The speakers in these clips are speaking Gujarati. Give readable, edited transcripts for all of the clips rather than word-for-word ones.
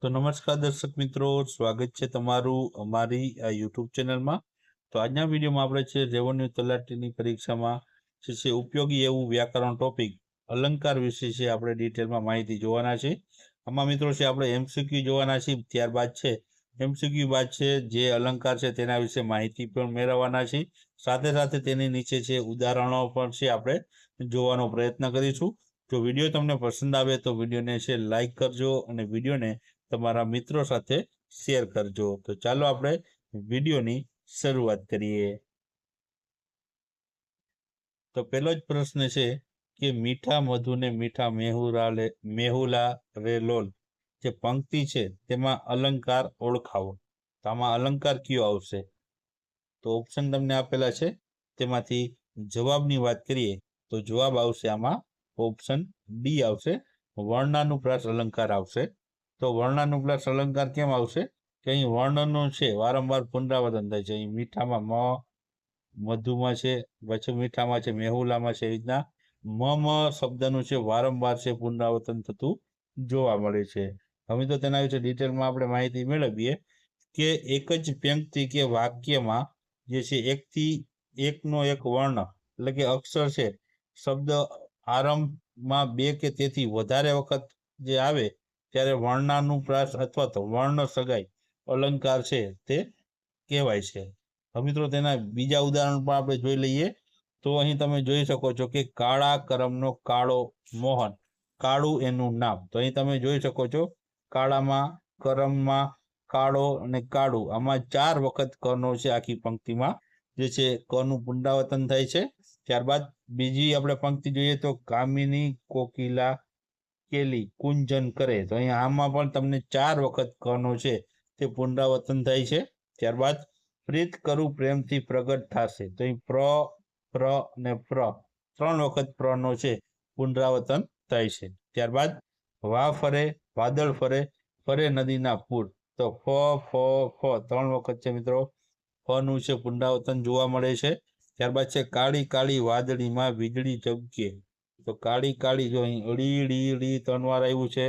તો નમસ્કાર દર્શક મિત્રો, સ્વાગત છે તમારું અમારી આ યુટ્યુબ ચેનલમાં. તો આજના વિડીયોમાં આપણે છે રેવન્યુ તલાટીની પરીક્ષામાં છે ઉપયોગી એવું વ્યાકરણ ટોપિક અલંકાર વિશે છે આપણે ડિટેલમાં માહિતી જોવાના છે. આમાં મિત્રો છે આપણે એમસીક્યુ જોવાના છે, ત્યારબાદ છે એમસીક્યુ બાદ છે જે અલંકાર છે તેના વિશે માહિતી પણ મેળવવાના છે. સાથે સાથે તેની નીચે છે ઉદાહરણો પણ છે આપણે જોવાનો પ્રયત્ન કરીશું. જો વિડીયો તમને પસંદ આવે તો વિડીયોને છે લાઈક કરજો અને વિડીયોને તમારા મિત્રો સાથે શેર કરજો. તો ચાલો આપણે વિડીયોની શરૂઆત કરીએ. તો પહેલો જ પ્રશ્ન છે કે મીઠા મધુ ને મીઠા મેહુલા રે લોલ જે પંક્તિ છે તેમાં અલંકાર ઓળખાવો. તો આમાં અલંકાર કયો આવશે? તો ઓપ્શન તમને આપેલા છે, તેમાંથી જવાબની વાત કરીએ તો જવાબ આવશે આમાં ઓપ્શન ડી આવશે, વર્ણાનુપ્રાસ અલંકાર આવશે. તો વર્ણાનુપ્રાસ અલંકાર કેમ આવશે કે અહીં વર્ણનો છે વારંવાર પુનરાવર્તન થાય છે. અહીં મીઠામાં મધુમાં છે, પછી મીઠામાં છે, મેહુલામાં છે, એ રીતના મ શબ્દનું છે વારંવાર છે પુનરાવર્તન થતું જોવા મળે છે. હવે તો તેના વિશે ડિટેલમાં આપણે માહિતી મેળવીએ કે એક જ પંક્તિ કે વાક્યમાં જે છે એકનો એક વર્ણ એટલે કે અક્ષર છે, શબ્દ આરંભમાં બે કે તેથી વધારે વખત જે આવે ત્યારે વર્ણાનુપ્રાસ અથવા તો વર્ણ સગાઈ અલંકાર છે તે કહેવાય છે. હવે મિત્રો તેના બીજા ઉદાહરણ પણ આપણે જોઈ લઈએ. તો અહીં તમે જોઈ શકો છો કે કાળા કરમનો કાળો મોહન, કાળું એનું નામ. તો અહીં તમે જોઈ શકો છો કાળામાં, કરમમાં, કાળો અને કાળું, આમાં 4 વખત કનો છે આખી પંક્તિમાં જે છે કનું પુનરાવર્તન થાય છે. ત્યારબાદ બીજી આપણે પંક્તિ જોઈએ તો કામિની કોકિલા કેલી કુંજન કરે. તો અહીંયા આમાં પણ તમને 4 વખત કનો છે તે પુનરાવર્તન થાય છે. ત્યારબાદ પ્રીત કરું પ્રેમથી પ્રગટ થશે. તો અહીં પ્ર અને પ્ર 3 વખત પ્રનો છે પુનરાવર્તન થાય છે. ત્યારબાદ વા ફરે વાદળ ફરે ફરે નદીના પૂર. તો ફ 3 વખત છે મિત્રો ફનું છે પુનરાવર્તન જોવા મળે છે. ત્યારબાદ છે કાળી કાળી વાદળીમાં વીજળી ચમકે. તો કાળી કાળી જો અહીં ડી 3 વાર આવ્યું છે.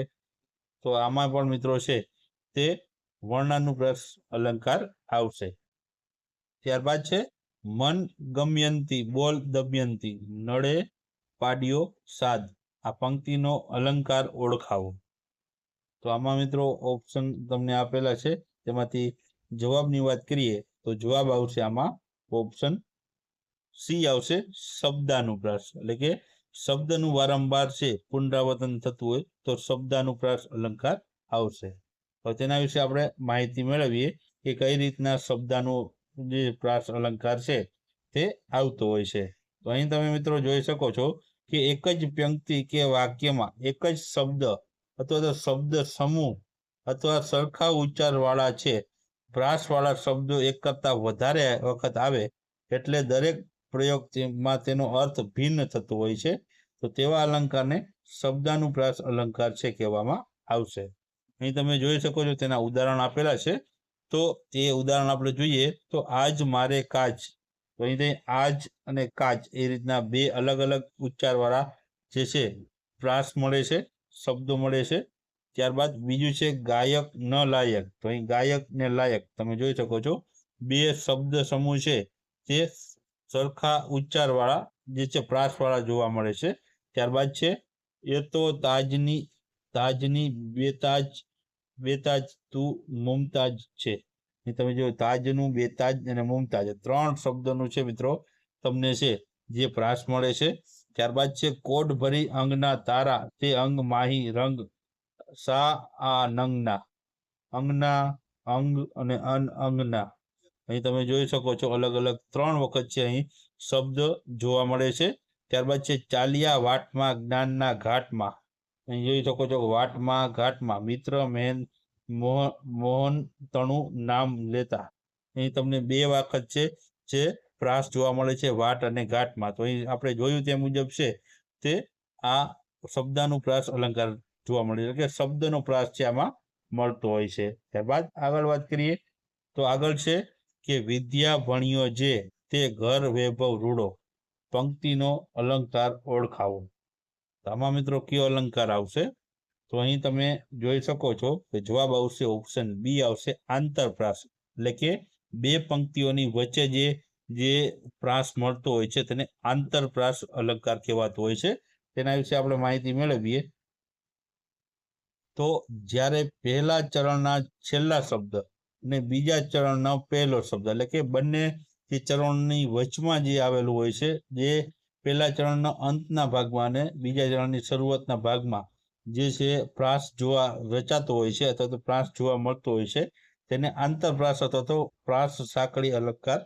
તો આમાં પણ મિત્રો છે તે વર્ણાનુપ્રાસ અલંકાર આવશે. ત્યારબાદ છે મન ગમ્યંતી બોલ દમયંતી નળે પાડ્યો સાદ, આ પંક્તિનો અલંકાર ઓળખાવો. તો આમાં મિત્રો ઓપ્શન તમને આપેલા છે, તેમાંથી જવાબની વાત કરીએ તો જવાબ આવશે આમાં ઓપ્શન સી આવશે, શબ્દાનુપ્રાસ. એટલે કે શબ્દનું વારંવાર છે પુનરાવર્તન થતું હોય તો શબ્દાનુપ્રાસ અલંકાર આવશે. તો તેના વિશે આપણે માહિતી મેળવીએ કે કઈ રીતના શબ્દાનું જે પ્રાસ અલંકાર છે તે આવતો હોય છે. તો અહીં તમે મિત્રો જોઈ શકો છો કે એક જ પંક્તિ કે વાક્યમાં એક જ શબ્દ અથવા તો શબ્દ સમૂહ અથવા સરખા ઉચ્ચારવાળા છે પ્રાસવાળા શબ્દો એક કરતા વધારે વખત આવે એટલે દરેક પ્રયોગમાં તેનો અર્થ ભિન્ન થતો હોય છે. તો તેવા અલંકારને શબ્દાનુપ્રાસ અલંકાર છે કહેવામાં આવશે. અહીં તમે જોઈ શકો છો તેના ઉદાહરણ આપેલા છે. તો તે ઉદાહરણ આપણે જોઈએ તો આજ મારે કાચ. તો અહીં આજ અને કાચ એ રીતના બે અલગ અલગ ઉચ્ચારવાળા જે છે પ્રાસ મળે છે, શબ્દો મળે છે. ત્યારબાદ બીજું છે ગાયક ન લાયક. તો અહીં ગાયક ને લાયક તમે જોઈ શકો છો બે શબ્દ સમૂહ છે તે સરખા ઉચ્ચારવાળા જે છે પ્રાસવાળા જોવા મળે છે. ત્યારબાદ છે એ તો તાજની બેતાજ તું મુમતાજ છે. તમે જો તાજનું, બેતાજ અને મુમતાજ 3 શબ્દોનું છે મિત્રો તમને છે જે પ્રાસ મળે છે. ત્યારબાદ છે કોડ ભરી અંગના તારા તે અંગ માહી રંગ સા આ નંગના, અંગના, અંગ અને અંગના. અહીં તમે જોઈ શકો છો અલગ અલગ 3 વખત છે અહીં શબ્દ જોવા મળે છે. ત્યારબાદ છે ચાલ્યા વાટમાં જ્ઞાનના ઘાટમાં. અહીં જોઈ શકો છો વાટમાં ઘાટમાં મિત્ર મોહન તણું નામ લેતા. અહીં તમને 2 વખત છે જે પ્રાસ જોવા મળે છે વાટ અને ઘાટમાં. તો અહીં આપણે જોયું તે મુજબ છે તે આ શબ્દાનું પ્રાસ અલંકાર જોવા મળે છે, કે શબ્દનો પ્રાસ છે આમાં મળતો હોય છે. ત્યારબાદ આગળ વાત કરીએ તો આગળ છે કે વિદ્યા ભણ્યો જે તે ઘર વૈભવ રૂડો, પંક્તિનો અલંકાર ઓળખાવો. આમાં મિત્રો કયો અલંકાર આવશે? તો અહીં તમે જોઈ શકો છો કે જવાબ આવશે ઓપ્શન બી આવશે આંતરપ્રાસ, એટલે કે બે પંક્તિઓની વચ્ચે જે પ્રાસ મળતો હોય છે તેને આંતરપ્રાસ અલંકાર કહેવાતો હોય છે. તેના વિશે આપણે માહિતી મેળવીએ તો જ્યારે પહેલા ચરણના છેલ્લા શબ્દ અને બીજા ચરણનો પહેલો શબ્દ, એટલે કે બંને જે ચરણની વચમાં જે આવેલું હોય છે, જે પહેલા ચરણના અંતના ભાગમાં અને બીજા ચરણની શરૂઆતના ભાગમાં જે છે પ્રાસ જોવા રચાતો હોય છે અથવા તો પ્રાસ જોવા મળતો હોય છે, તેને આંતરપ્રાસ અથવા તો પ્રાસ સાંકળી અલંકાર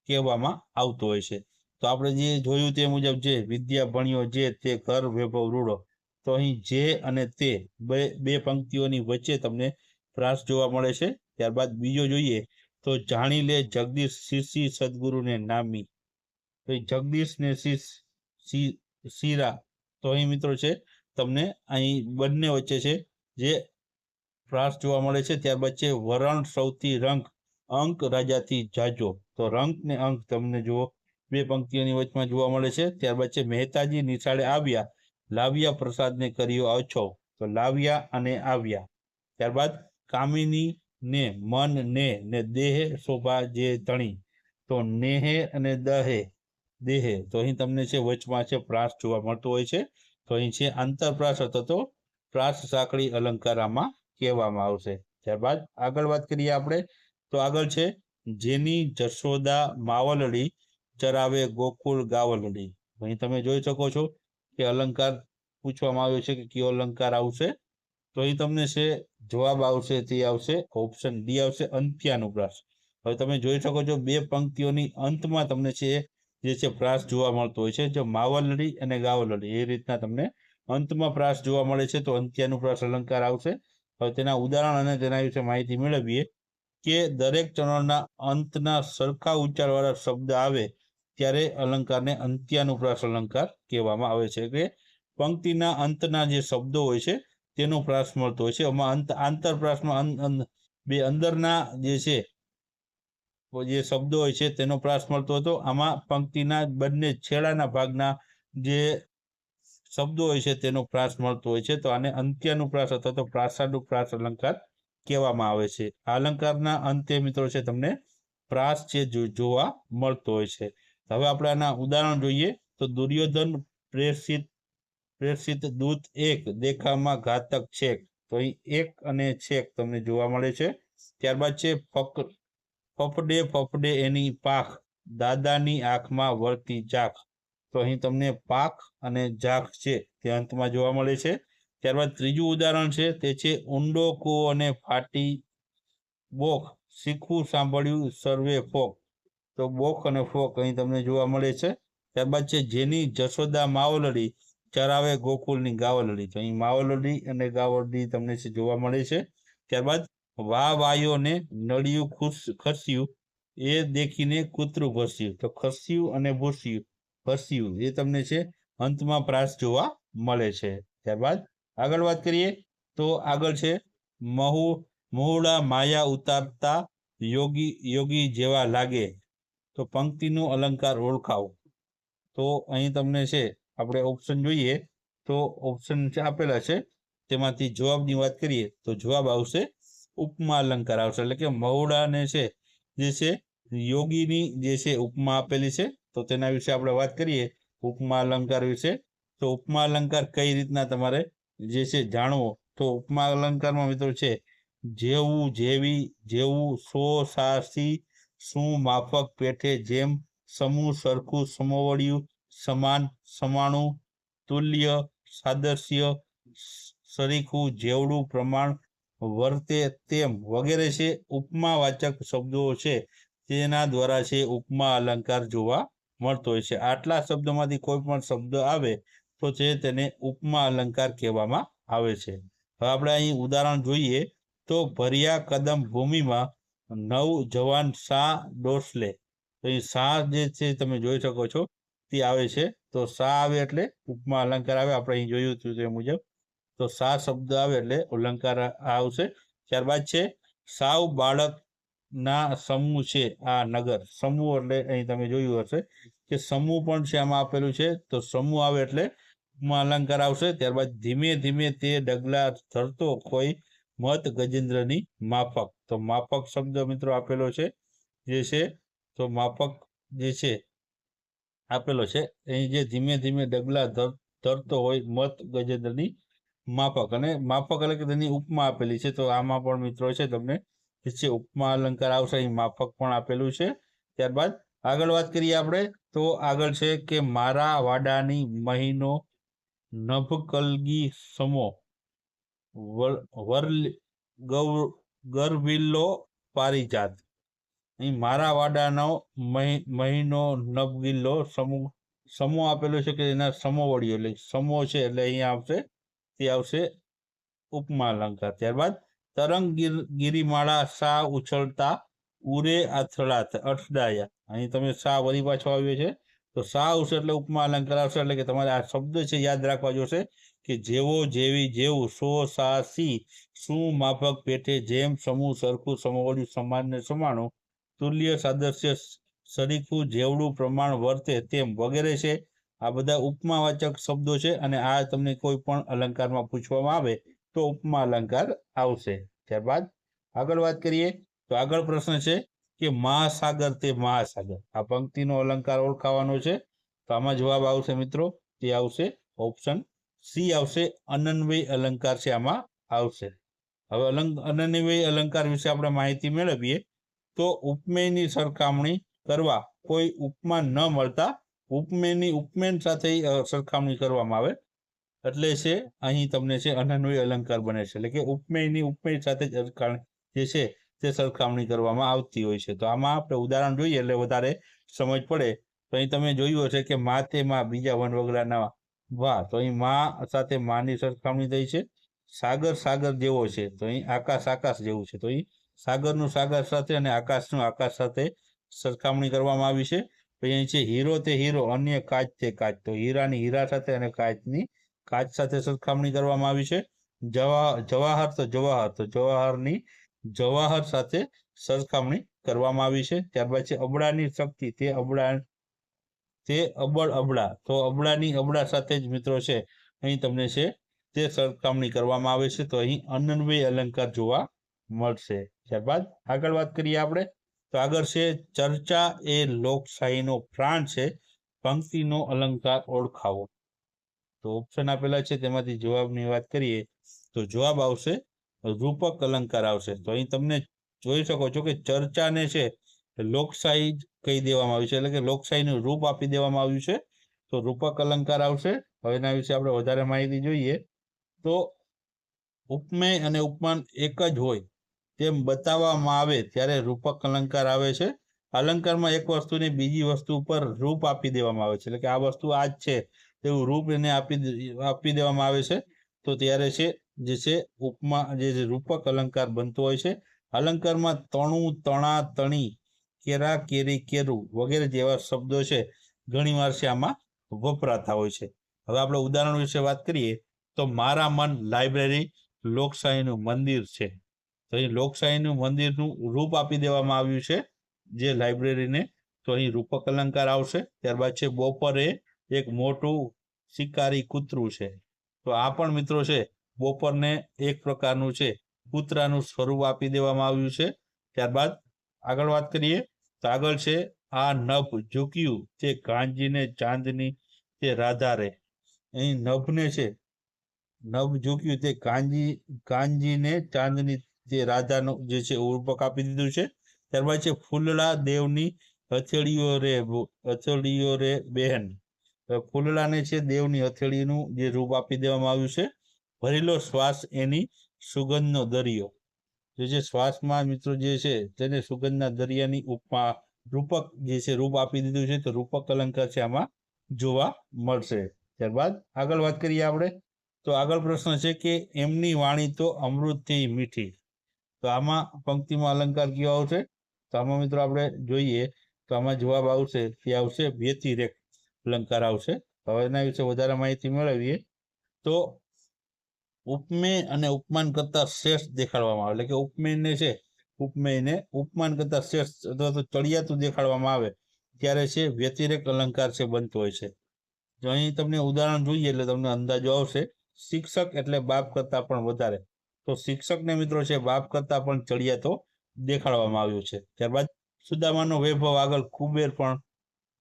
કહેવામાં આવતો હોય છે. તો આપણે જે જોયું તે મુજબ જે વિદ્યા ભણ્યો જે તે ઘર વૈભવ રૂડો, તો અહીં જે અને તે બે પંક્તિઓની વચ્ચે તમને પ્રાસ જોવા મળે છે. ત્યારબાદ બીજો જોઈએ તો જાણી લે જગદીશ શિરસી સદગુરુને નામી, તો જગદીશ ને શીરા, તો અહીં મિત્રો છે તમને અહીં બંને વચ્ચે છે જે પ્રાસ જોવા મળે છે. ત્યારબાદ છે વરણ સૌથી રંક અંક રાજાથી જાજો, તો રંક ને અંક તમને જુઓ બે પંક્તિઓની વચમાં જોવા મળે છે. ત્યારબાદ છે મહેતાજી નિશાળે આવ્યા લાવ્યા પ્રસાદને કર્યો અછો, તો લાવ્યા અને આવ્યા. ત્યારબાદ કામિની ને મન ને દેહ શોભા જે ધણી, તો નેહે અને દેહે, તો અહીં તમને છે વચમાં છે પ્રાસ જોવા મળતો હોય છે. તો અહીં છે આંતરપ્રાસ અથવા તો પ્રાસ સાંકળી અલંકાર આમાં કહેવામાં આવશે. ત્યારબાદ આગળ વાત કરીએ આપણે તો આગળ છે જેની જશોદા માવલડી ચરાવે ગોકુળ ગાવલડી, અહીં તમે જોઈ શકો છો કે અલંકાર પૂછવામાં આવ્યો છે કે કયો અલંકાર આવશે, તો અહીં તમને છે જવાબ આવશે તે આવશે ઓપ્શન ડી આવશે અંત્યાનુપ્રાસ. હવે તમે જોઈ શકો છો બે પંક્તિઓની અંતમાં તમને છે જે છે પ્રાસ જોવા મળતો હોય છે, જો માવલડી અને ગાવલડી એ રીતના તમને અંતમાં પ્રાસ જોવા મળે છે તો અંત્યાનુપ્રાસ અલંકાર આવશે. હવે તેના ઉદાહરણ અને તેના વિશે માહિતી મેળવીએ કે દરેક ચરણના અંતના સરખા ઉચ્ચારવાળા શબ્દ આવે ત્યારે અલંકારને અંત્યાનુપ્રાસ અલંકાર કહેવામાં આવે છે, કે પંક્તિના અંતના જે શબ્દો હોય છે તેનો પ્રાસ મળતો હોય છે. આમાં આંતરપ્રાસમાં બે અંદરના જે છે જે શબ્દો હોય છે તેનો પ્રાસ મળતો હતો. આમાં પંક્તિના બંને છેડાના ભાગના જે શબ્દો હોય છે તેનો પ્રાસ મળતો હોય છે, તો આને અંત્યાનુપ્રાસ અથવા તો પ્રાસાનુપ્રાસ અલંકાર કહેવામાં આવે છે. આ અલંકારના અંતે મિત્રો છે તમને પ્રાસ છે જોવા મળતો હોય છે. હવે આપણે આના ઉદાહરણ જોઈએ તો દુર્યોધન પ્રેષિત દૂત એક દેખામાં ઘાતક છેક, તો અહીં એક અને છેક તમને જોવા મળે છે. ત્યારબાદ છે ફફડે એની પાખ દાદાની આંખમાં વળતી ચાખ, તો અહીં તમને પાખ અને જાખ છે તે અંતમાં જોવા મળે છે. ત્યારબાદ ત્રીજું ઉદાહરણ છે તે છે ઊંડો કૂવો અને ફાટી બોખ શીખવું સાંભળ્યું સર્વે ફોક, તો બોખ અને ફોક અહીં તમને જોવા મળે છે. ત્યારબાદ છે જેની જશોદા માવલડી ચરાવે ગોકુળની ગાવલડી, તો અહીં માવલડી અને ગાવલડી તમને જોવા મળે છે. ત્યારબાદ વાયો ને નળિયું ખસ્યું એ દેખીને કૂતરું ભસ્યું, તો ખસ્યું અને ભસ્યું એ તમને છે અંતમાં પ્રાસ જોવા મળે છે. ત્યારબાદ આગળ વાત કરીએ તો આગળ છે મહુડા માયા ઉતારતા યોગી જેવા લાગે, તો પંક્તિનું અલંકાર ઓળખાવો, તો અહીં તમને છે આપણે ઓપ્શન જોઈએ તો ઓપ્શન આપેલા છે તેમાંથી જવાબની વાત કરીએ તો જવાબ આવશે ઉપમા અલંકાર આવશે, એટલે કે મહુડાને છે જે છે યોગીની જે છે ઉપમા આપેલી છે, તો તેના વિશે આપણે વાત કરીએ ઉપમા અલંકાર વિશે. તો ઉપમા અલંકાર કઈ રીતના તમારે જે છે જાણવો, તો ઉપમા અલંકારમાં મિત્રો છે જેવું જેવી જેવું સો સાસી શું માફક પેઠે જેમ સમૂહ સરખું સમોવડિયું સમાન સમાણું તુલ્ય સાદૃશ્ય સરીખું જેવડું પ્રમાણ વર્તે તેમ વગેરે છે ઉપમાવાચક શબ્દો છે તેના દ્વારા છે ઉપમા અલંકાર જોવા મળતો હોય છે. આટલા શબ્દોમાંથી કોઈ પણ શબ્દ આવે તો છે તેને ઉપમા અલંકાર કહેવામાં આવે છે. હવે આપણે અહીં ઉદાહરણ જોઈએ તો ભર્યા કદમ ભૂમિમાં નવ જવાન શા ડોસલે, તો અહીં શા જે છે તમે જોઈ શકો છો તે આવે છે, તો શા આવે એટલે ઉપમા અલંકાર આવે. આપણે અહીં જોયું હતું તે મુજબ તો શા શબ્દ આવે એટલે અલંકાર આવશે. ત્યારબાદ છે સાવ બાળકના સમૂહ છે આ નગર, સમૂહ એટલે અહીં તમે જોયું હશે કે સમૂહ પણ છે આમાં આપેલું છે, તો સમૂહ આવે એટલે ઉપમા અલંકાર આવશે. ત્યારબાદ ધીમે ધીમે તે ડગલા ધરતો કોઈ મત ગજેન્દ્રની માફક. તો માફક શબ્દ મિત્રો આપેલો છે જે છે, તો માફક જે છે આપેલો છે અહીં, જે ધીમે ધીમે ડગલા ધરતો હોય મત ગજેન્દ્રની માફક. અને માફક એટલે કે તેની ઉપમા આપેલી છે. તો આમાં પણ મિત્રો છે તમને જે ઉપમા અલંકાર આવશે અહીં માફક પણ આપેલું છે. ત્યારબાદ આગળ વાત કરીએ આપણે, તો આગળ છે કે મારા વાડાની મહિનો નભ કલગી સમો ગરવિલ્લો પારિજાત. અહીં મારા વાડાનો મહિનો નબગિલ્લો સમો આપેલો છે કે એના સમોવડીઓ એટલે સમો છે એટલે અહીંયા આવશે, તે આવશે ઉપમા અલંકાર. ત્યારબાદ તરંગ ગિરિમાળા સા ઉછળતા ઉરે અથડાયા. અહીં તમે સા વળી પાછો આવ્યો છે, તો સા આવશે એટલે ઉપમા અલંકાર આવશે. એટલે કે તમારે આ શબ્દ છે યાદ રાખવા જોશે કે જેવો જેવી જેવું, સો સા સી, શું માફક પેઠે જેમ, સમૂહ સરખું સમોવડ્યું સમાન ને સમાણું, તુલ્ય સાદૃશ્ય સરીખું જેવડું પ્રમાણ વર્તે તેમ વગેરે છે. આ બધા ઉપમાવાચક શબ્દો છે અને આ તમને કોઈ પણ અલંકારમાં પૂછવામાં આવે તો ઉપમા અલંકાર આવશે. ત્યારબાદ આગળ વાત કરીએ, તો આગળ પ્રશ્ન છે કે મહાસાગર તે મહાસાગર. આ પંક્તિનો અલંકાર ઓળખાવાનો છે. તો આમાં જવાબ આવશે મિત્રો, તે આવશે ઓપ્શન સી આવશે, અનન્વય અલંકાર છે આમાં આવશે. હવે અનન્વય અલંકાર વિશે આપણે માહિતી મેળવીએ, તો ઉપમેયની સરખામણી કરવા કોઈ ઉપમા ન મળતા ઉપમેયની ઉપમેય સાથે સરખામણી કરવામાં આવે એટલે છે અહીં તમને છે અનન્વય અલંકાર બને છે. એટલે કે ઉપમેયની ઉપમેય સાથે જે છે તે સરખામણી કરવામાં આવતી હોય છે. તો આમાં આપણે ઉદાહરણ જોઈએ એટલે વધારે સમજ પડે. તો અહીં તમે જોયું હશે કે મા તે માં બીજા વન વગડાના વાહ, તો અહીં મા સાથે માની સરખામણી થઈ છે. સાગર સાગર જેવો છે, તો અહીં આકાશ આકાશ જેવું છે. તો અહીં સાગરનું સાગર સાથે અને આકાશનું આકાશ સાથે સરખામણી કરવામાં આવી છે. પછી અહીં છે હીરો તે હીરો, અન્ય કાચ તે કાચ. તો હીરાની હીરા સાથે અને કાચની કાચ સાથે સરખામણી કરવામાં આવી છે. જવાહર તો જવાહર, તો જવાહરની જવાહર સાથે સરખામણી કરવામાં આવી છે. ત્યારબાદ છે અબડાની શક્તિ તે અબડ અબડા, તો અબડાની અબડા સાથે જ મિત્રો છે અહીં તમને છે તે સરખામણી કરવામાં આવે છે. તો અહીં અનન્વય અલંકાર જોવા મળશે. ત્યારબાદ આગળ વાત કરીએ આપણે, તો આગળ છે ચર્ચા એ લોકશાહીનો પ્રાણ છે, પંક્તિનો અલંકાર ઓળખાવો. તો ઓપ્શન આપેલા છે તેમાંથી જવાબની વાત કરીએ તો જવાબ આવશે રૂપક અલંકાર આવશે. તો અહીં તમને જોઈ શકો છો કે ચર્ચાને છે લોકશાહી કહી દેવામાં આવ્યું છે, એટલે કે લોકશાહીનું રૂપ આપી દેવામાં આવ્યું છે. તો રૂપક અલંકાર આવશે. હવે એના વિશે આપણે વધારે માહિતી જોઈએ, તો ઉપમેય અને ઉપમાન એક જ હોય તેમ બતાવવામાં આવે ત્યારે રૂપક અલંકાર આવે છે. અલંકારમાં એક વસ્તુને બીજી વસ્તુ પર રૂપ આપી દેવામાં આવે છે, એટલે કે આ વસ્તુ આ જ છે તેવું રૂપ એને આપી દેવામાં આવે છે. તો ત્યારે છે જે છે ઉપમા જે રૂપક અલંકાર બનતો હોય છે. અલંકારમાં તણું તણા તણી, કેરા કેરી કેરું વગેરે જેવા શબ્દો છે ઘણીવાર છે આમાં વપરાતા હોય છે. હવે આપણે ઉદાહરણ વિશે વાત કરીએ, તો મારા મન લાઇબ્રેરી લોકશાહીનું મંદિર છે. તો અહીં લોકશાહીનું મંદિરનું રૂપ આપી દેવામાં આવ્યું છે જે લાઇબ્રેરીને, તો અહીં રૂપક અલંકાર આવશે. ત્યારબાદ છે બપોરે એક મોટું શિકારી કૂતરું છે. તો આ પણ મિત્રો છે બપોરને એક પ્રકારનું છે કૂતરાનું સ્વરૂપ આપી દેવામાં આવ્યું છે. ત્યારબાદ આગળ વાત કરીએ, તો આગળ છે આ નભ ઝૂક્યું તે કાંજીને ચાંદની તે રાધારે. અહીં નભને છે નભ ઝૂક્યું તે કાંજીને ચાંદની તે રાધાનો જે છે રૂપક આપી દીધું છે. ત્યારબાદ છે ફૂલડા દેવની હથેળીઓ રે બહેન. ફૂલડાને છે દેવની હથેળીનું જે રૂપ આપી દેવામાં આવ્યું છે. ભરેલો શ્વાસ એની સુગંધનો દરિયો. જે શ્વાસમાં મિત્રો જે છે તેને સુગંધના દરિયાની ઉપમા રૂપક જે છે રૂપ આપી દીધું છે. તો રૂપક અલંકાર છે આમાં જોવા મળશે. ત્યારબાદ આગળ વાત કરીએ આપણે, તો આગળ પ્રશ્ન છે કે એમની વાણી તો અમૃતથી મીઠી. તો આમાં પંક્તિમાં અલંકાર કયો આવશે? તો આમાં મિત્રો આપણે જોઈએ તો આમાં જવાબ આવશે તે આવશે વ્યતિરેક અલંકાર આવશે. હવે એના વિશે વધારે માહિતી મેળવીએ, તો ઉપમેય અને ઉપમાન કરતા શ્રેષ્ઠ દેખાડવામાં આવે, એટલે કે ઉપમેયને છે ઉપમેયને ઉપમાન કરતા શ્રેષ્ઠ અથવા તો ચડિયાતું દેખાડવામાં આવે ત્યારે છે વ્યતિરેક અલંકાર છે બનતો હોય છે. જો અહીં તમને ઉદાહરણ જોઈએ એટલે તમને અંદાજો આવશે. શિક્ષક એટલે બાપ કરતા પણ વધારે, તો શિક્ષકને મિત્રો છે બાપ કરતા પણ ચડિયાતો દેખાડવામાં આવ્યું છે. ત્યારબાદ સુદામાનો વૈભવ આગળ કુબેર પણ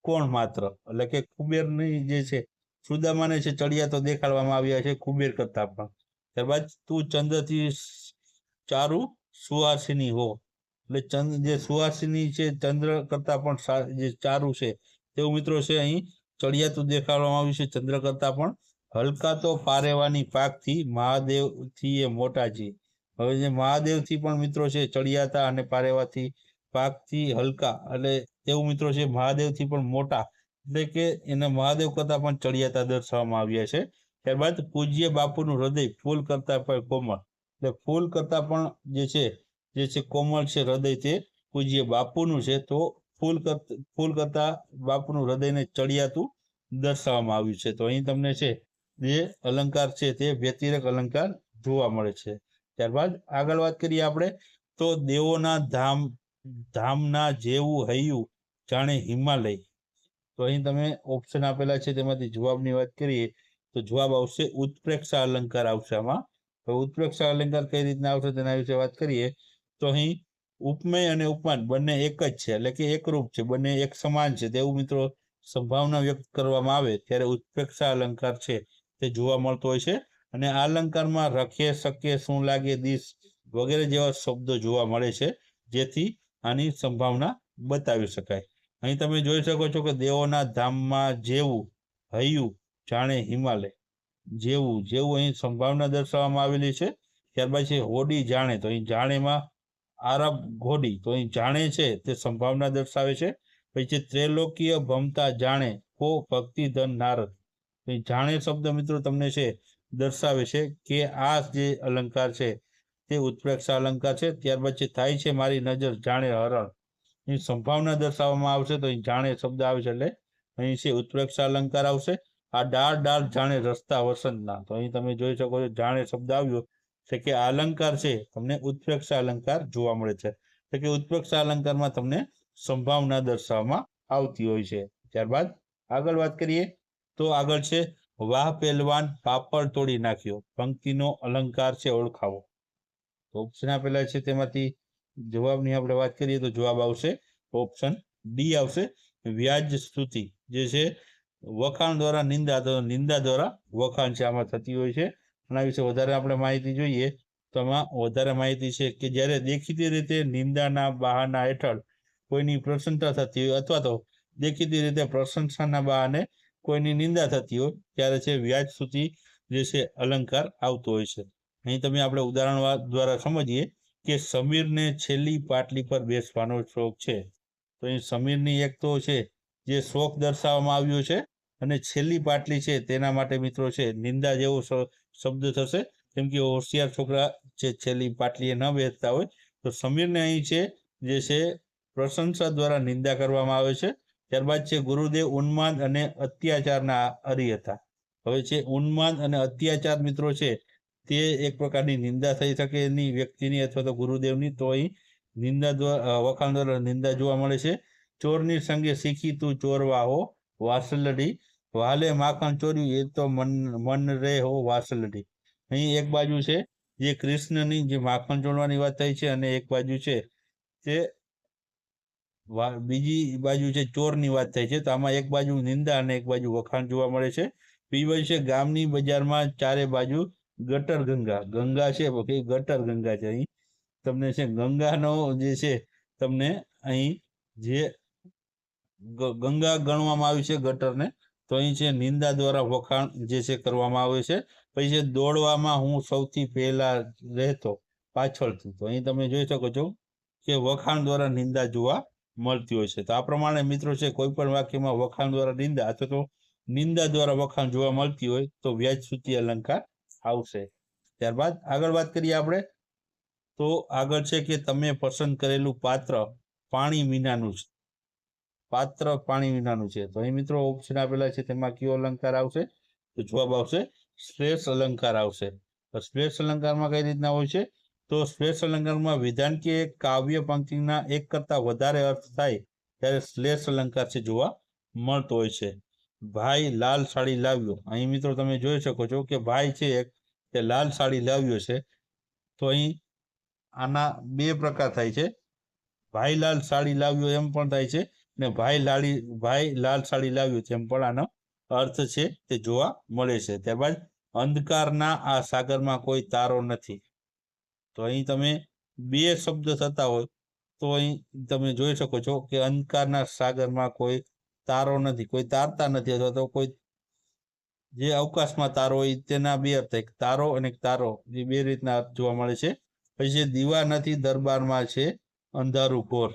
કોણ માત્ર, એટલે કે કુબેરની જે છે સુદામાને છે ચડિયાતો દેખાડવામાં આવ્યા છે કુબેર કરતા પણ. ત્યારબાદ તું ચંદ્રથી ચારુ સુહાસિની હો, એટલે ચંદ્ર જે સુહાસિની છે ચંદ્ર કરતા પણ જે ચારુ છે તેવું મિત્રો છે અહીં ચડિયાતું દેખાડવામાં આવ્યું છે ચંદ્ર કરતા પણ. હલકા તો પારેવાની પાકથી મહાદેવથી એ મોટાજી, હવે જે મહાદેવથી પણ મિત્રો છે ચડિયાતા અને પારેવાથી પાકથી હલકા, એટલે તેવું મિત્રો છે મહાદેવથી પણ મોટા, એટલે કે એના મહાદેવ કરતા પણ ચડિયાતા દર્શાવવામાં આવ્યા છે. ત્યારબાદ પૂજ્ય બાપુનું હૃદય ફૂલ કરતા પણ કોમળ, એટલે ફૂલ કરતા પણ જે છે કોમળ છે હૃદય તે પૂજ્ય બાપુનું છે, તો ફૂલ કરતા બાપુનું હૃદયને ચડિયાતું દર્શાવવામાં આવ્યું છે. તો અહીં તમને છે જે અલંકાર છે તે વ્યતિરેક અલંકાર જોવા મળે છે. ત્યારબાદ આગળ વાત કરીએ આપણે, તો દેવોના ધામના જેવું હૈયું જાણે હિમાલય, તો અહીં તમે ઓપ્શન આપેલા છે તેમાંથી જવાબની વાત કરીએ તો જવાબ આવશે ઉત્પ્રેક્ષા અલંકાર આવશે આમાં. તો ઉત્પ્રેક્ષા અલંકાર કઈ રીતના આવશે તેના વિશે વાત કરીએ તો અહીં ઉપમેય અને ઉપમાન બંને એક જ છે, એટલે કે એકરૂપ છે, બંને એક સમાન છે તેવું મિત્રો સંભાવના વ્યક્ત કરવામાં આવે ત્યારે ઉત્પ્રેક્ષા અલંકાર છે તે જોવા મળતો હોય છે. અને આ અલંકારમાં રખે, શકે, શું લાગે, દિશ વગેરે જેવા શબ્દો જોવા મળે છે, જેથી આની સંભાવના બતાવી શકાય. અહીં તમે જોઈ શકો છો કે દેવોના ધામમાં જેવું હૈયું જાણે હિમાલય, જેવું અહીં સંભાવના દર્શાવવામાં આવેલી છે. ત્યારબાદ છે હોડી જાણે, તો અહીં જાણેમાં આરબ ઘોડી, તો અહીં જાણે છે તે સંભાવના દર્શાવે છે. પછી ત્રૈલોકીય ભમતા જાણે કો ભક્તિ ધન નારદ, જાણે શબ્દ મિત્રો તમને છે દર્શાવે છે કે આ જે અલંકાર છે તે ઉત્પ્રેક્ષા અલંકાર છે. ત્યારબાદ છે થાય છે મારી નજર જાણે હરણ, અહીં સંભાવના દર્શાવવામાં આવશે, તો અહીં જાણે શબ્દ આવે છે એટલે અહીં છે ઉત્પ્રેક્ષા અલંકાર આવશે. આ ડાળ જાણે રસ્તા વસંતના, તો અહીં તમે જોઈ શકો છો જાણે શબ્દ આવ્યો છે કે આ અલંકાર છે તમને ઉત્પ્રેક્ષા અલંકાર જોવા મળે છે, એટલે કે ઉત્પ્રેક્ષા અલંકારમાં તમને સંભાવના દર્શાવવામાં આવતી હોય છે. ત્યારબાદ આગળ વાત કરીએ તો આગળ છે વાહ પહેલવાન પાપડ તોડી નાખ્યો, પંક્તિનો અલંકાર છે ઓળખાવો. તો ઓપ્શન આપેલા છે તેમાંથી જવાબની આપણે વાત કરીએ તો જવાબ આવશે ઓપ્શન ડી આવશે, વ્યાજ સ્તુતિ, જે છે વખાણ દ્વારા નિંદા, તો નિંદા દ્વારા વખાણ છે આમાં થતી હોય છે. આના વિશે વધારે આપણે માહિતી જોઈએ તો આમાં વધારે માહિતી છે કે જ્યારે દેખીતી રીતે નિંદાના બહાના હેઠળ કોઈની પ્રશંસા થતી હોય અથવા તો દેખીતી રીતે પ્રશંસાના બહાને કોઈની નિંદા થતી હોય ત્યારે છે વ્યાજ સ્તુતિ જે છે અલંકાર આવતો હોય છે. અહીં તમે આપણે ઉદાહરણ દ્વારા સમજીએ કે સમીરને છેલ્લી પાટલી પર બેસવાનો શોખ છે, તો અહીં સમીરની એક તો છે જે શોખ દર્શાવવામાં આવ્યો છે અને છેલ્લી પાટલી છે તેના માટે મિત્રો છે નિંદા જેવો શબ્દ થશે, કેમ કે હોશિયાર છોકરા છે છેલ્લી પાટલીએ ન બેસતા હોય, તો સમીરને અહીં છે જે છે પ્રશંસા દ્વારા નિંદા કરવામાં આવે છે. ત્યારબાદ છે ગુરુદેવ ઉન્માદ અને અત્યાચારના હરી હતા, હવે છે ઉન્માદ અને અત્યાચાર મિત્રો છે તે એક પ્રકારની નિંદા થઈ શકે એની વ્યક્તિની અથવા તો ગુરુદેવની, તો અહીં નિંદા દ્વારા વખાણ દ્વારા નિંદા જોવા મળે છે. ચોરની સંગે શીખી તું ચોરવા હો વાસલડી, વાલે માખણ ચોર્યું એ તો મન રે હો વાસલડી, અહીં એક બાજુ છે જે કૃષ્ણની જે માખણ ચોરવાની વાત થઈ છે અને એક બાજુ છે તે બીજી બાજુ છે ચોરની વાત થઈ છે, તો આમાં એક બાજુ નિંદા અને એક બાજુ વખાણ જોવા મળે છે. બીજી બાજુ છે ગામની બજારમાં ચારે બાજુ ગટર ગંગા છે ગટર ગંગા છે, અહીં તમને છે ગંગાનો જે છે તમને અહીં જે ગંગા ગણવામાં આવી છે ગટરને, તો અહીં છે નિંદા દ્વારા વખાણ જે છે કરવામાં આવે છે. પછી છે દોડવામાં હું સૌથી પહેલા રહેતો પાછળથી, તો અહીં તમે જોઈ શકો છો કે વખાણ દ્વારા નિંદા જોવા મળતી હોય છે. તો આ પ્રમાણે મિત્રો છે કોઈ પણ વાક્યમાં વખાણ દ્વારા નિંદા અથવા તો નિંદા દ્વારા વખાણ જોવા મળતી હોય તો વ્યાજ સ્તુતિ અલંકાર આવશે. ત્યારબાદ આગળ વાત કરીએ આપણે તો આગળ છે કે તમે પસંદ કરેલું પાત્ર પાણી વિનાનું છે, પાત્ર પાણી વિનાનું છે, તો અહીં મિત્રો ઓપ્શન આપેલા છે તેમાં કયો અલંકાર આવશે તો જવાબ આવશે શ્લેષ અલંકાર આવશે. તો શ્લેષ અલંકારમાં કઈ રીતના હોય છે તો શ્લેષ અલંકારમાં વિધાન કે કાવ્ય પંક્તિના એક કરતા વધારે અર્થ થાય ત્યારે શ્લેષ અલંકાર છે જોવા મળતો હોય છે. ભાઈ લાલ સાડી લાવ્યો. અહીં મિત્રો તમે જોઈ શકો છો કે ભાઈ છે એક તે લાલ સાડી લાવ્યો છે. તો અહીં આના બે પ્રકાર થાય છે. ભાઈ લાલ સાડી લાવ્યો એમ પણ થાય છે ને ભાઈ લાલ સાડી લાવ્યો તેમ પણ આનો અર્થ છે તે જોવા મળે છે. ત્યારબાદ અંધકારના આ સાગરમાં કોઈ તારો નથી. તો અહીં તમે બે શબ્દ થતા હોય તો અહીં તમે જોઈ શકો છો કે અંધકારના સાગરમાં કોઈ તારો નથી, કોઈ તારતા નથી, અથવા તો કોઈ જે અવકાશમાં તારો હોય તેના બે અર્થ થાય, તારો અને તારો એ બે રીતના અર્થ જોવા મળે છે. પછી દીવા નથી દરબારમાં છે અંધારું ઘોર.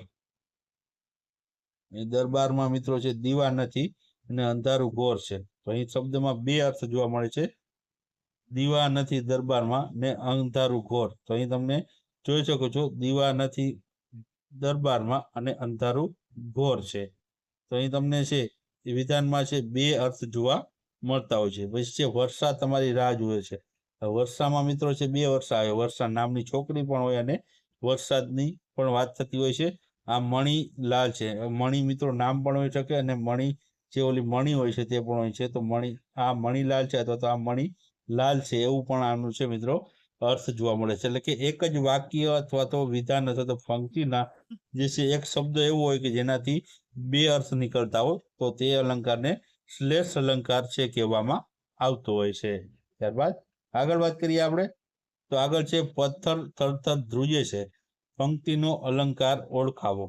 એ દરબારમાં મિત્રો છે દીવા નથી અને અંધારું ઘોર છે. તો અહીં શબ્દમાં બે અર્થ જોવા મળે છે, દીવા નથી દરબારમાં ને અંધારું ઘોર. તો અહીં તમને જોઈ શકો છો દીવા નથી દરબારમાં અને અંધારું ઘોર છે. તો અહીં તમને છે એ વિધાનમાં છે બે અર્થ જોવા મળતા હોય છે. પછી છે વર્ષા તમારી રાહ જુએ છે. વર્ષામાં મિત્રો છે બે વર્ષા આવે, વર્ષા નામની છોકરી પણ હોય અને વરસાદની પણ વાત થતી હોય છે. આ મણી લાલ છે. મણી મિત્રો નામ પણ હોઈ શકે અને મણી જે ઓલી મણી હોય છે તે પણ હોય છે. તો મણી આ મણીલાલ છે અથવા તો આ મણી લાલ છે એવું પણ આનું છે મિત્રો અર્થ જોવા મળે છે. એટલે કે એક જ વાક્ય અથવા તો વિધાન અથવા તો પંક્તિના જે છે એક શબ્દ એવો હોય કે જેનાથી બે અર્થ નીકળતા હોય તો તે અલંકારને શ્લેષ અલંકાર છે કહેવામાં આવતો હોય છે. ત્યારબાદ આગળ વાત કરીએ આપણે, તો આગળ છે પથ્થર થરથર ધ્રુજે છે, પંક્તિનો અલંકાર ઓળખાવો.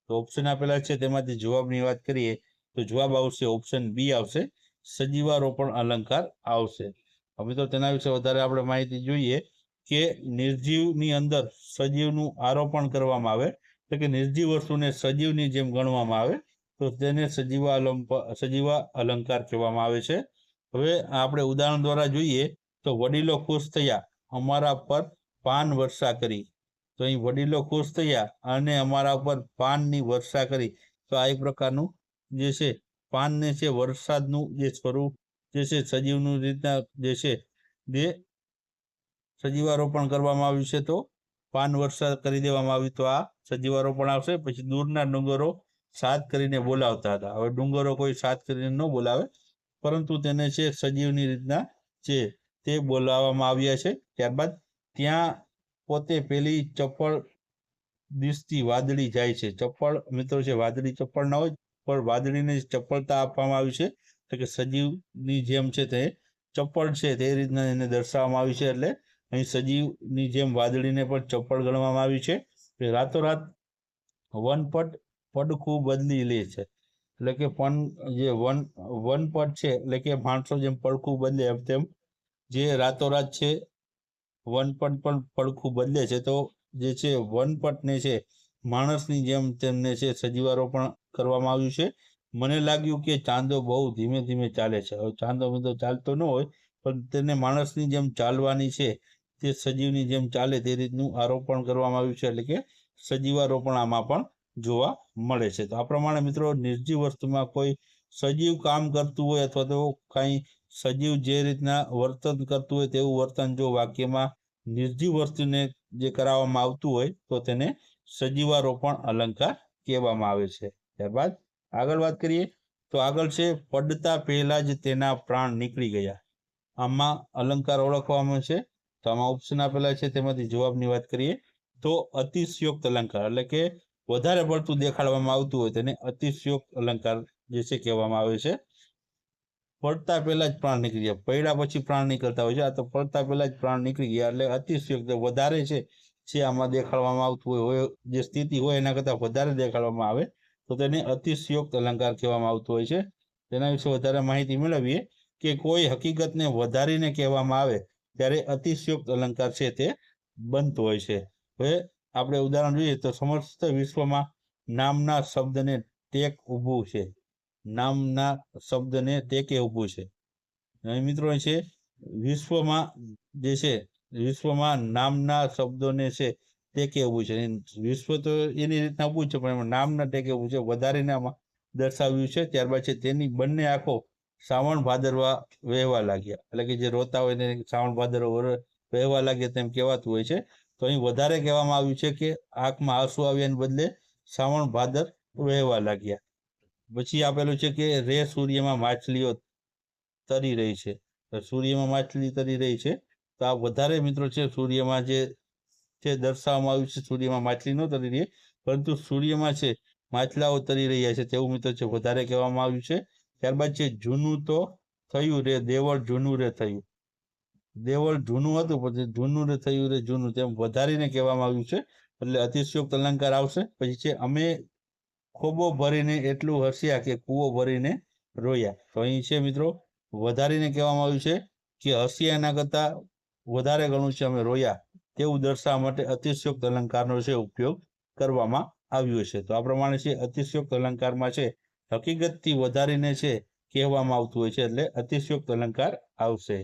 તો ઓપ્શન આપેલા છે તેમાંથી જવાબની વાત કરીએ તો જવાબ આવશે ઓપ્શન બી આવશે, સજીવારોપણ અલંકાર આવશે. હવે તો તેના વિશે વધારે આપણે માહિતી જોઈએ કે નિર્જીવની અંદર સજીવનું આરોપણ કરવામાં આવે, એટલે કે નિર્જીવ વસ્તુને સજીવની જેમ ગણવામાં આવે તો તેને સજીવા અલંકાર કહેવામાં આવે છે. હવે આપણે ઉદાહરણ દ્વારા જોઈએ તો વડીલો ખુશ થયા, અમારા પર પાન વર્ષા કરી. તો અહીં વડીલો ખુશ થયા અને અમારા ઉપર પાનની વર્ષા કરી. તો આ એક પ્રકારનું જે છે પાનને છે વરસાદનું જે સ્વરૂપ જે છે સજીવનું રીતના જે છે જે સજીવારોપણ કરવામાં આવ્યું છે. તો પાન વર્ષા કરી દેવામાં આવી તો આ સજીવારોપણ આવશે. પછી દૂરના ડુંગરો સાત કરીને બોલાવતા હતા. હવે ડુંગરો કોઈ સાત કરીને ન બોલાવે પરંતુ તેને છે સજીવની રીતના છે તે બોલાવવામાં આવ્યા છે. ત્યારબાદ ત્યાં પોતે પેલી ચપળ દિશથી વાદળી જાય છે. ચપળ મિત્રો છે વાદળી ચપળ ના હોય પણ વાદળીને ચપળતા આપવામાં આવી છે, એટલે કે સજીવની જેમ છે તે ચપળ છે તે રીતના એને દર્શાવવામાં આવી છે. એટલે અહીં સજીવની જેમ વાદળીને પણ ચપળ ગણવામાં આવી છે. રાતોરાત વનપટ પડખું બદલી લે છે, એટલે કે જે વનપટ છે એટલે કે માણસો જેમ પડખું બદલે તેમ જે રાતોરાત છે વનપટ પણ પડખું બદલે છે. તો જે છે વનપટને છે માણસની જેમ તેમને છે સજીવારોપણ કરવામાં આવ્યું છે. મને લાગ્યું કે ચાંદો બહુ ધીમે ધીમે ચાલે છે. હવે ચાંદો બધો ચાલતો ન હોય પણ તેને માણસની જેમ ચાલવાની છે, તે સજીવની જેમ ચાલે તે રીતનું આરોપણ કરવામાં આવ્યું છે, એટલે કે સજીવારોપણ આમાં પણ જોવા મળે છે. તો આ પ્રમાણે મિત્રો નિર્જીવ વસ્તુમાં કોઈ સજીવ કામ કરતું હોય અથવા તો કાંઈ સજીવ જે રીતના વર્તન કરતું હોય તેવું વર્તન જો વાક્યમાં નિર્જીવ વસ્તુને જે કરાવવામાં આવતું હોય તો તેને સજીવારોપણ અલંકાર કહેવામાં આવે છે. ત્યારબાદ આગળ વાત કરીએ તો આગળ છે પડતા પહેલા જ તેના પ્રાણ નીકળી ગયા. આમાં અલંકાર ઓળખવામાં છે. તો આમાં ઓપ્શન આપેલા છે તેમાંથી જવાબની વાત કરીએ તો અતિશયોક્ત અલંકાર, એટલે કે વધારે પડતું દેખાડવામાં આવતું હોય તેને અતિશયોક્ત અલંકાર જે છે કહેવામાં આવે છે. પડતા પહેલા જ પ્રાણ નીકળી ગયા, પડ્યા પછી પ્રાણ નીકળતા હોય છે, આ તો પડતા પહેલા જ પ્રાણ નીકળી ગયા એટલે અતિશયોક્ત વધારે છે આમાં દેખાડવામાં આવતું હોય જે સ્થિતિ હોય એના કરતાં વધારે દેખાડવામાં આવે તો તેને અતિશયોક્ત અલંકાર કહેવામાં આવતું હોય છે. તેના વિશે વધારે માહિતી મેળવીએ કે કોઈ હકીકતને વધારીને કહેવામાં આવે ત્યારે અતિશયોક્ત અલંકાર છે તે બનતો હોય છે. હવે આપણે ઉદાહરણ જોઈએ તો સમસ્ત વિશ્વમાં નામના શબ્દને ટેક ઊભું છે, નામના શબ્દને ટેકે ઊભું છે. અહીં મિત્રો છે વિશ્વમાં જે છે વિશ્વમાં નામના શબ્દોને છે ટેકે ઊભું છે. વિશ્વ તો એની રીતના ઊભું છે પણ એમાં નામના ટેકે ઊભું છે, વધારીને આમાં દર્શાવ્યું છે. ત્યારબાદ છે તેની બંને આંખો શ્રાવણ ભાદરવા વહેવા લાગ્યા, એટલે કે જે રોતા હોય તેને શ્રાવણ ભાદરવા વહેવા લાગ્યા તેમ કહેવાતું હોય છે. તો અહીં વધારે કહેવામાં આવ્યું છે કે આંખમાં આંસુ આવ્યાને બદલે શ્રાવણ ભાદર વહેવા લાગ્યા. પછી આપેલું છે કે રે સૂર્યમાં માછલીઓ તરી રહી છે. તો સૂર્યમાં માછલી તરી રહી છે, તો આ વધારે મિત્રો છે સૂર્યમાં જે દર્શાવવામાં આવ્યું છે, સૂર્યમાં માછલી ન તરી રહી, પરંતુ સૂર્યમાં છે માછલાઓ તરી રહ્યા છે તેવું મિત્રો છે વધારે કહેવામાં આવ્યું છે. ત્યારબાદ છે જૂનું તો થયું રે દેવળ જૂનું રે થયું. દેવળ જૂનું હતું પછી જૂનું રે થયું રે જૂનું, તેમ વધારીને કહેવામાં આવ્યું છે, એટલે અતિશયોક્ત અલંકાર આવશે. પછી છે અમે ખોબો ભરીને એટલું હસ્યા કે કૂવો ભરીને રોયા. તો અહીં છે મિત્રો વધારીને કહેવામાં આવ્યું છે કે હસ્યા એના કરતા વધારે ઘણું છે અમે રોયા, તેવું દર્શાવવા માટે અતિશયોક્ત અલંકારનો છે ઉપયોગ કરવામાં આવ્યો છે. તો આ પ્રમાણે છે અતિશયોક્ત અલંકારમાં છે હકીકતથી વધારીને છે કહેવામાં આવતું હોય છે, એટલે અતિશયોક્ત અલંકાર આવશે.